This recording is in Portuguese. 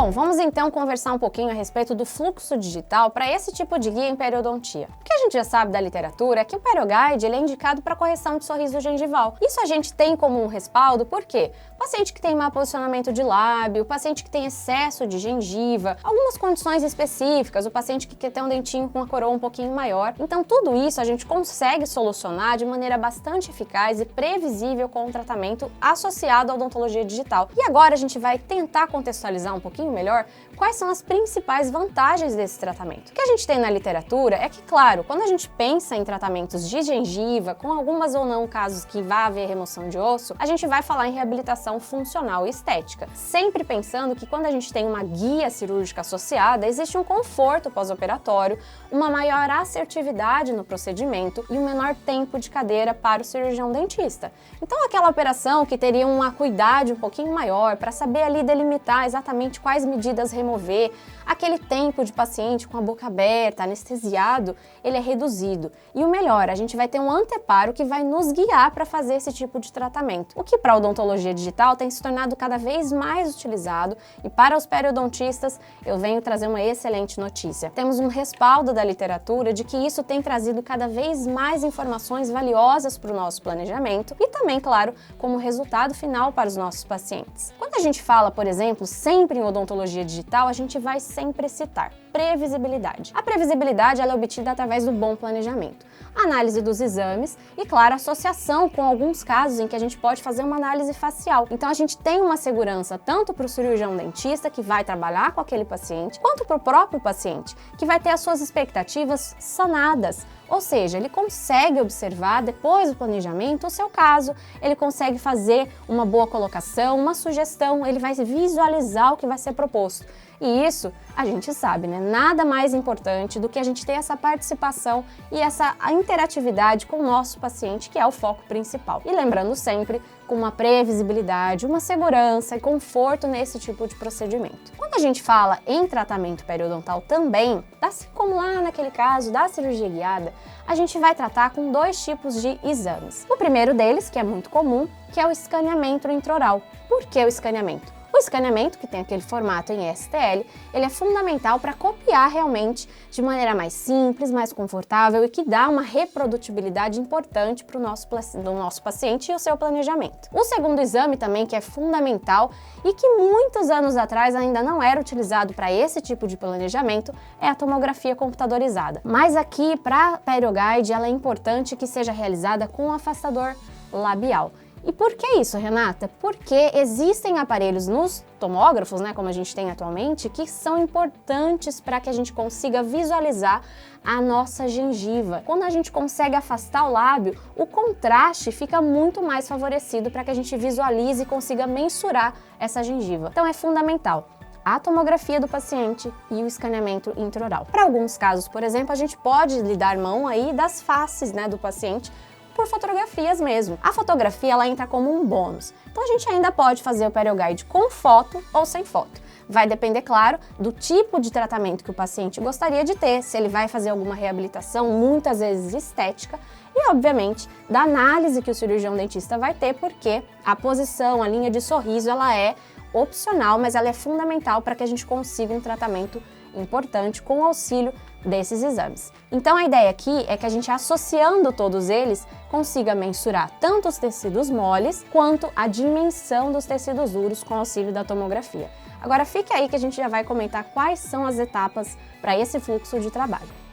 Bom, vamos então conversar um pouquinho a respeito do fluxo digital para esse tipo de guia em periodontia. O que a gente já sabe da literatura é que o PerioGuide ele é indicado para correção de sorriso gengival. Isso a gente tem como um respaldo porque o paciente que tem mau posicionamento de lábio, o paciente que tem excesso de gengiva, algumas condições específicas, o paciente que quer ter um dentinho com a coroa um pouquinho maior. Então tudo isso a gente consegue solucionar de maneira bastante eficaz e previsível com o tratamento associado à odontologia digital. E agora a gente vai tentar contextualizar um pouquinho melhor quais são as principais vantagens desse tratamento. O que a gente tem na literatura é que, claro, quando a gente pensa em tratamentos de gengiva, com algumas ou não casos que vai haver remoção de osso, a gente vai falar em reabilitação funcional e estética, sempre pensando que quando a gente tem uma guia cirúrgica associada, existe um conforto pós-operatório, uma maior assertividade no procedimento e um menor tempo de cadeira para o cirurgião dentista. Então aquela operação que teria uma acuidade um pouquinho maior para saber ali delimitar exatamente quais medidas remover, aquele tempo de paciente com a boca aberta, anestesiado, ele é reduzido. E o melhor, a gente vai ter um anteparo que vai nos guiar para fazer esse tipo de tratamento. O que para a odontologia digital tem se tornado cada vez mais utilizado e para os periodontistas eu venho trazer uma excelente notícia. Temos um respaldo da literatura de que isso tem trazido cada vez mais informações valiosas para o nosso planejamento e também, claro, como resultado final para os nossos pacientes. Quando a gente fala, por exemplo, sempre em odontologia digital, a gente vai sempre citar previsibilidade. A previsibilidade ela é obtida através do bom planejamento, análise dos exames e, claro, associação com alguns casos em que a gente pode fazer uma análise facial. Então a gente tem uma segurança tanto para o cirurgião dentista que vai trabalhar com aquele paciente, quanto para o próprio paciente que vai ter as suas expectativas sanadas. Ou seja, ele consegue observar depois do planejamento o seu caso, ele consegue fazer uma boa colocação, uma sugestão, ele vai visualizar o que vai ser proposto. E isso, a gente sabe, né? Nada mais importante do que a gente ter essa participação e essa interatividade com o nosso paciente, que é o foco principal. E lembrando sempre, com uma previsibilidade, uma segurança e conforto nesse tipo de procedimento. Quando a gente fala em tratamento periodontal também, assim como lá naquele caso da cirurgia guiada, a gente vai tratar com dois tipos de exames. O primeiro deles, que é muito comum, que é o escaneamento intraoral. Por que o escaneamento? O escaneamento, que tem aquele formato em STL, ele é fundamental para copiar realmente de maneira mais simples, mais confortável e que dá uma reprodutibilidade importante para o nosso paciente e o seu planejamento. O segundo exame também, que é fundamental e que muitos anos atrás ainda não era utilizado para esse tipo de planejamento, é a tomografia computadorizada. Mas aqui, para a PerioGuide, ela é importante que seja realizada com um afastador labial. E por que isso, Renata? Porque existem aparelhos nos tomógrafos, né, como a gente tem atualmente, que são importantes para que a gente consiga visualizar a nossa gengiva. Quando a gente consegue afastar o lábio, o contraste fica muito mais favorecido para que a gente visualize e consiga mensurar essa gengiva. Então é fundamental a tomografia do paciente e o escaneamento intraoral. Para alguns casos, por exemplo, a gente pode lhe dar mão aí das faces, né, do paciente por fotografias mesmo. A fotografia ela entra como um bônus. Então a gente ainda pode fazer o PerioGuide com foto ou sem foto. Vai depender, claro, do tipo de tratamento que o paciente gostaria de ter, se ele vai fazer alguma reabilitação, muitas vezes estética, e obviamente da análise que o cirurgião dentista vai ter, porque a posição, a linha de sorriso, ela é opcional, mas ela é fundamental para que a gente consiga um tratamento importante com o auxílio desses exames. Então a ideia aqui é que a gente, associando todos eles, consiga mensurar tanto os tecidos moles quanto a dimensão dos tecidos duros com auxílio da tomografia. Agora fique aí que a gente já vai comentar quais são as etapas para esse fluxo de trabalho.